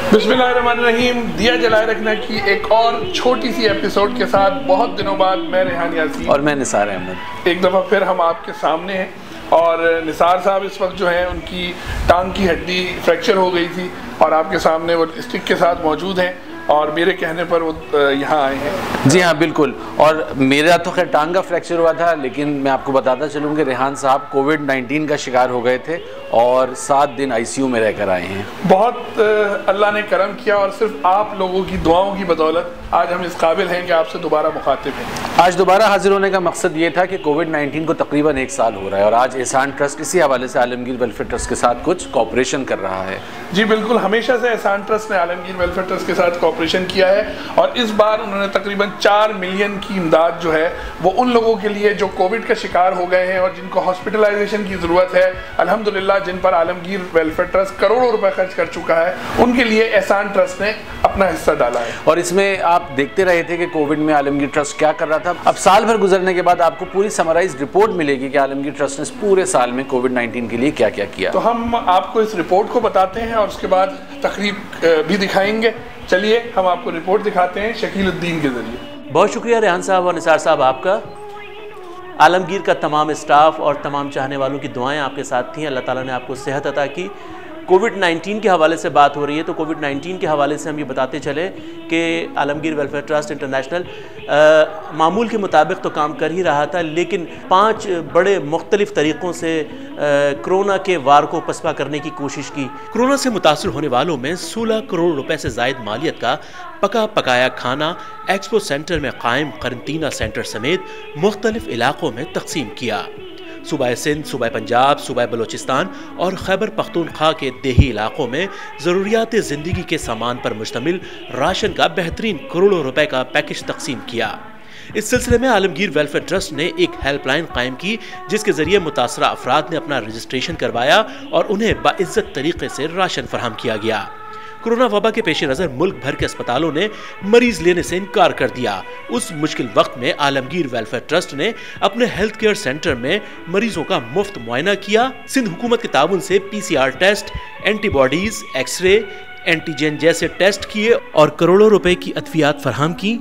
बिस्मिल्लाहिर्रहमानिर्रहीम। दिया जलाए रखना की एक और छोटी सी एपिसोड के साथ बहुत दिनों बाद मैं रेहान यासीन और मैं निसार अहमद एक दफ़ा फिर हम आपके सामने हैं। और निसार साहब इस वक्त जो है उनकी टांग की हड्डी फ्रैक्चर हो गई थी और आपके सामने वो स्टिक के साथ मौजूद हैं और मेरे कहने पर वो यहाँ आए हैं। जी हाँ बिल्कुल। और मेरा तो खैर टांग का फ्रैक्चर हुआ था, लेकिन मैं आपको बताता चलूँ कि रेहान साहब कोविड-19 का शिकार हो गए थे और 7 दिन आईसीयू में रहकर आए हैं। बहुत अल्लाह ने करम किया और सिर्फ आप लोगों की दुआओं की बदौलत आज हम इस काबिल हैं कि आपसे दोबारा मुखातिब हैं। आज दोबारा हाजिर होने का मकसद ये था कि कोविड-19 को तकरीबन 1 साल हो रहा है और आज एहसान ट्रस्ट इसी हवाले से आलमगीर वेलफेयर ट्रस्ट के साथ कुछ कोऑपरेशन कर रहा है। जी बिल्कुल, हमेशा से एहसान ट्रस्ट ने आलमगीर वेलफेयर ट्रस्ट के साथ कोऑपरेशन किया है और इस बार उन्होंने तकरीबन 4 मिलियन की इमदाद जो है वो उन लोगों के लिए जो कोविड का शिकार हो गए हैं और जिनको हॉस्पिटलाइजेशन की ज़रूरत है, अल्हम्दुलिल्लाह जिन पर आलमगीर वेलफेयर ट्रस्ट करोड़ों रुपए खर्च कर चुका है, उनके लिए एहसान ट्रस्ट ने अपना हिस्सा डाला है। और इसमें आप देखते रहे थे कि कोविड में आलमगीर ट्रस्ट क्या कर रहा था। अब साल भर गुजरने के बाद आपको पूरी समराइज रिपोर्ट मिलेगी कि आलमगीर ट्रस्ट ने पूरे साल में कोविड-19 के लिए क्या क्या किया। तो हम आपको इस रिपोर्ट को बताते हैं और उसके बाद तकरीब भी दिखाएंगे। चलिए हम आपको रिपोर्ट दिखाते हैं शकीलुद्दीन के जरिए। बहुत शुक्रिया रेहान साहब और निसार साहब आपका। आलमगीर का तमाम स्टाफ और तमाम चाहने वालों की दुआएं आपके साथ थी। अल्लाह ताला ने आपको सेहत अता की। कोविड-19 के हवाले से बात हो रही है तो कोविड-19 के हवाले से हम ये बताते चले कि आलमगीर वेलफेयर ट्रस्ट इंटरनेशनल मामूल के मुताबिक तो काम कर ही रहा था, लेकिन 5 बड़े मुख्तलिफ तरीक़ों से कोरोना के वार को पसपा करने की कोशिश की। कोरोना से मुतासर होने वालों में 16 करोड़ रुपए से ज़ायद मालियत का पका पकाया खाना एक्सपो सेंटर में कायम करंतना सेंटर समेत मुख्तलिफ इलाकों में तकसीम किया। सूबाए सिंध, सूबाए पंजाब, सूबाए बलोचिस्तान और खैबर पख्तूनख्वा के देही इलाकों में ज़रूरियात ज़िंदगी के सामान पर मुश्तमिल राशन का बेहतरीन करोड़ों रुपए का पैकेज तकसीम किया। इस सिलसिले में आलमगीर वेलफेयर ट्रस्ट ने एक हेल्पलाइन कायम की जिसके जरिए मुतासरा अफराद ने अपना रजिस्ट्रेशन करवाया और उन्हें बाइज्जत तरीके से राशन फराहम किया गया। कोरोना वबा के पेश नज़र मुल्क भर के अस्पतालों ने मरीज लेने से इनकार कर दिया। उस मुश्किल वक्त में आलमगीर वेलफेयर ट्रस्ट ने अपने हेल्थ केयर सेंटर में मरीजों का मुफ्त मुआयना किया। सिंध हुकूमत के ताउन से PCR test, antibodies, x ray, antigen जैसे टेस्ट किए और करोड़ों रुपए की अद्वियात फराहम की।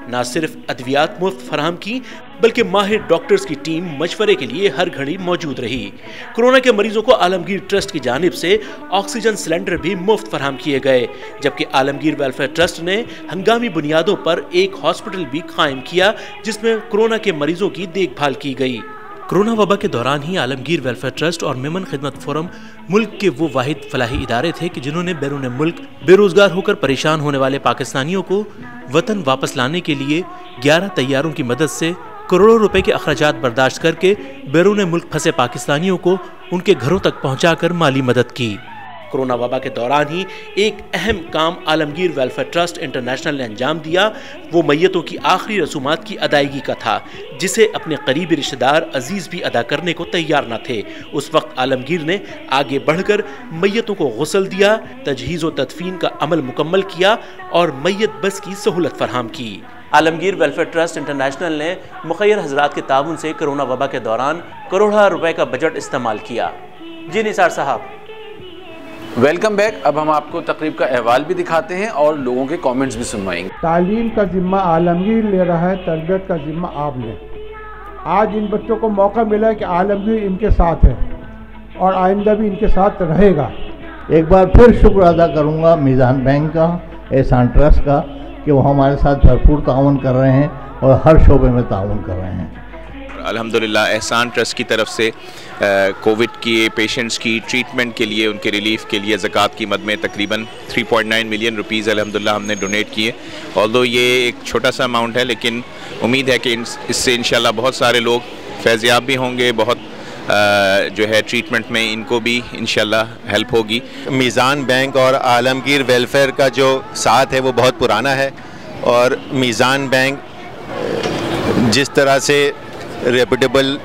न सिर्फ अद्वियात मुफ्त फराहम की बल्कि माहिर डॉक्टर्स की टीम मशवरे के लिए हर घड़ी मौजूद रही। कोरोना के मरीजों को आलमगीर ट्रस्ट की जानिब से ऑक्सीजन सिलेंडर भी मुफ्त फराहम किए गए, जबकि आलमगीर वेलफेयर ट्रस्ट ने हंगामी बुनियादों पर एक हॉस्पिटल भी कायम किया जिसमें कोरोना के मरीजों की देखभाल की गई। कोरोना वबा के दौरान ही आलमगीर वेलफेयर ट्रस्ट और मेमन खिदमत फोरम मुल्क के वो वाहिद फलाही इदारे थे कि जिन्होंने बैरून मुल्क बेरोजगार होकर परेशान होने वाले पाकिस्तानियों को वतन वापस लाने के लिए 11 तैयारों की मदद से करोड़ों रुपए के अखराजात बर्दाश्त करके बैरून मुल्क फंसे पाकिस्तानियों को उनके घरों तक पहुंचाकर माली मदद की। कोरोना वबा के दौरान ही एक अहम काम आलमगीर वेलफेयर ट्रस्ट इंटरनेशनल ने अंजाम दिया। वो मैयतों की आखिरी रसूमात की अदायगी का था जिसे अपने करीबी रिश्तेदार अजीज भी अदा करने को तैयार न थे। उस वक्त आलमगीर ने आगे बढ़कर मैयतों को गुस्ल दिया, तजहीज़ व तदफीन का अमल मुकम्मल किया और मैयत बस की सहूलत फराहम की। आलमगीर वेलफेयर ट्रस्ट इंटरनेशनल ने मुखय्यर हजरात के ताउन से कोरोना वबा के दौरान करोड़ों रुपए का बजट इस्तेमाल किया। जी निसार साहब, वेलकम बैक। अब हम आपको तकरीब का अहवाल भी दिखाते हैं और लोगों के कमेंट्स भी सुनवाएंगे। तालीम का जिम्मा आलमगीर ले रहा है, तरबियत का जिम्मा आप लें। आज इन बच्चों को मौका मिला है कि आलमगीर इनके साथ है और आइंदा भी इनके साथ रहेगा। एक बार फिर शुक्र अदा करूंगा मीज़ान बैंक का, एहसान ट्रस्ट का कि वो हमारे साथ भरपूर ताउन कर रहे हैं और हर शोबे में ताउन कर रहे हैं। अल्हम्दुलिल्लाह एहसान ट्रस्ट की तरफ से कोविड के पेशेंट्स की ट्रीटमेंट के लिए, उनके रिलीफ के लिए ज़कात की मद में तकरीबन 3.9 मिलियन रुपीज़ अल्हम्दुलिल्लाह हमने डोनेट किए। ऑल्दो ये एक छोटा सा अमाउंट है, लेकिन उम्मीद है कि इससे इंशाल्लाह बहुत सारे लोग फैज़याब भी होंगे, बहुत जो है ट्रीटमेंट में इनको भी इंशाल्लाह हेल्प होगी। मीज़ान बैंक और आलमगीर वेलफेयर का जो साथ है वो बहुत पुराना है और मीज़ान बैंक जिस तरह से रेपुटेबल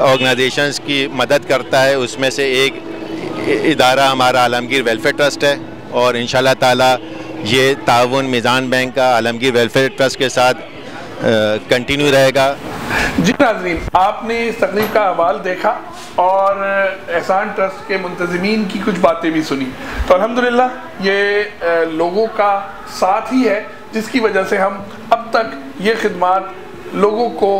ऑर्गेनाइजेशंस की मदद करता है उसमें से एक इदारा हमारा आलमगीर वेलफेयर ट्रस्ट है और इंशाल्लाह ताला ये ताउन मीज़ान बैंक का आलमगीर वेलफेयर ट्रस्ट के साथ कंटिन्यू रहेगा। जी नाज़रीन, आपने इस तकरीब का अहवाल देखा और एहसान ट्रस्ट के मुंतज़मीन की कुछ बातें भी सुनी। तो अल्हम्दुलिल्लाह ये लोगों का साथ ही है जिसकी वजह से हम अब तक ये खिदमात लोगों को,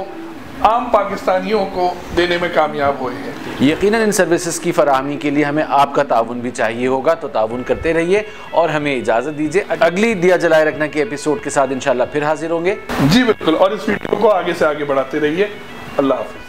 आम पाकिस्तानियों को देने में कामयाब हुए हैं। यकीनन इन सर्विसेज की फराहमी के लिए हमें आपका ताउन भी चाहिए होगा, तो ताउन करते रहिए और हमें इजाज़त दीजिए। अगली दिया जलाए रखना के एपिसोड के साथ इंशाल्लाह फिर हाजिर होंगे। जी बिल्कुल, और इस वीडियो को आगे से आगे बढ़ाते रहिए। अल्लाह हाफ़िज़।